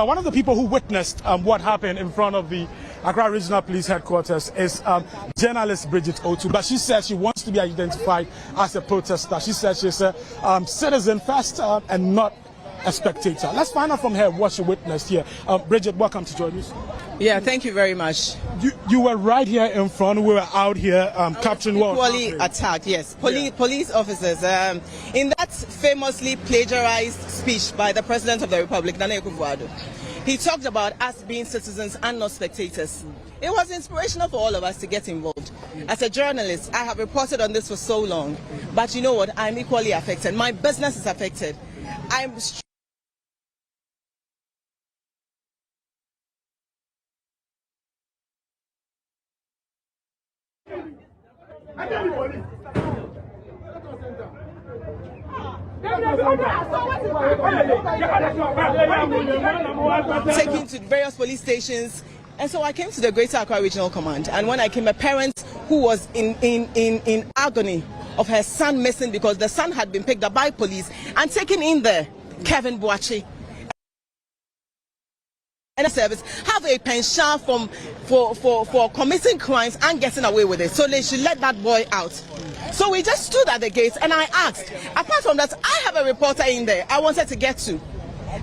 One of the people who witnessed what happened in front of the Accra Regional Police Headquarters is journalist Bridget Otoo, but she says she wants to be identified as a protester. She says she's a citizen first and not a spectator. Let's find out from her what she witnessed here. Bridget, welcome to Joy News. Yeah, thank you very much. You were right here in front. We were out here capturing what? Equally attacked, yes. Police officers. In that famously plagiarized speech by the President of the Republic, Nana Akufo-Addo, he talked about us being citizens and not spectators. It was inspirational for all of us to get involved. As a journalist, I have reported on this for so long. But you know what? I'm equally affected. My business is affected. Taken to various police stations, and so I came to the Greater Accra Regional Command. And when I came, a parent who was in agony of her son missing because the son had been picked up by police and taken in there, Kevin Boachi, and the service have a pension for committing crimes and getting away with it. So they should let that boy out. So we just stood at the gates and I asked, apart from that, I have a reporter in there I wanted to get to.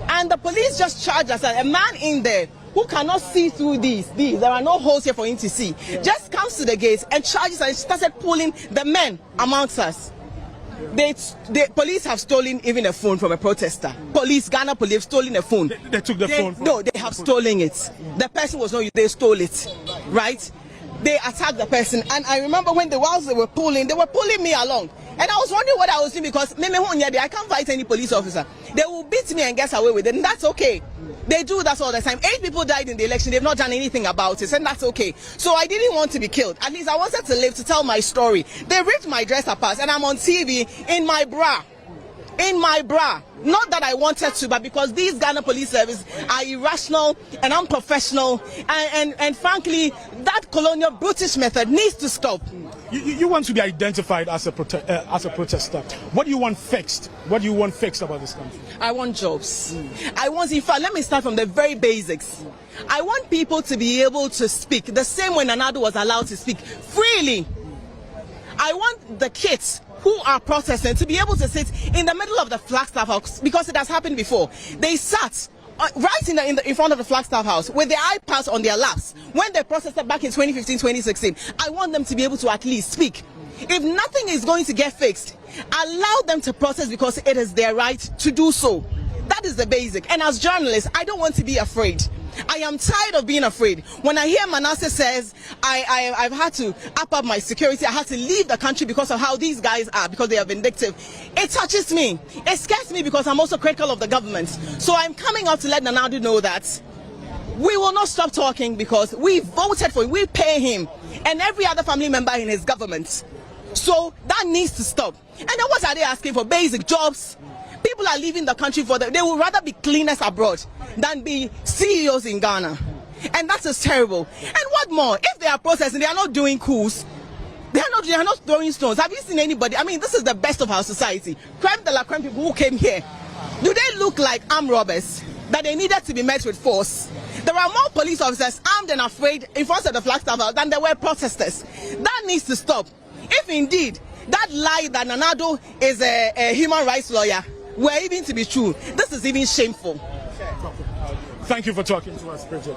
And the police just charged us, a man in there who cannot see through these, there are no holes here for him to see, just comes to the gates and charges and started pulling the men amongst us. The police have stolen even a phone from a protester. Ghana police have stolen a phone. They took the phone from No, they have stolen it. The person was not, they stole it, right? They attacked the person, and I remember whilst they were pulling me along, and I was wondering what I was doing because I can't fight any police officer. They will beat me and get away with it, and that's okay. They do that all the time. 8 people died in the election. They've not done anything about it, and that's okay. So I didn't want to be killed. At least I wanted to live to tell my story. They ripped my dress apart, and I'm on TV in my bra. In my bra. Not that I wanted to, but because these Ghana police service are irrational and unprofessional, and frankly, that colonial British method needs to stop. You want to be identified as a protester. What do you want fixed? What do you want fixed about this country? I want jobs. I want, in fact, let me start from the very basics. I want people to be able to speak the same way Nanado was allowed to speak freely. I want the kids who are protesting to be able to sit in the middle of the Flagstaff House, because it has happened before. They sat right in front of the Flagstaff House with their iPads on their laps when they protested back in 2015, 2016. I want them to be able to at least speak. If nothing is going to get fixed, allow them to protest because it is their right to do so. That is the basic. And as journalists, I don't want to be afraid. I am tired of being afraid. When I hear Manasseh says I've had to up my security, I had to leave the country because of how these guys are, because they are vindictive, it touches me. It scares me because I'm also critical of the government. So I'm coming out to let Nanado know that we will not stop talking because we voted for him, we pay him, and every other family member in his government. So that needs to stop. And then what are they asking for? Basic jobs. People are leaving the country they would rather be cleaners abroad than be CEOs in Ghana. And that is terrible. And what more? If they are protesting, they are not doing coups. They are not throwing stones. Have you seen anybody? I mean, this is the best of our society. Creme de la creme people who came here. Do they look like armed robbers that they needed to be met with force? There are more police officers armed and afraid in front of the Flagstaff House than there were protesters. That needs to stop. If indeed that lie that Nanado is a human rights lawyer were even to be true, this is even shameful. Thank you for talking to us, Bridget.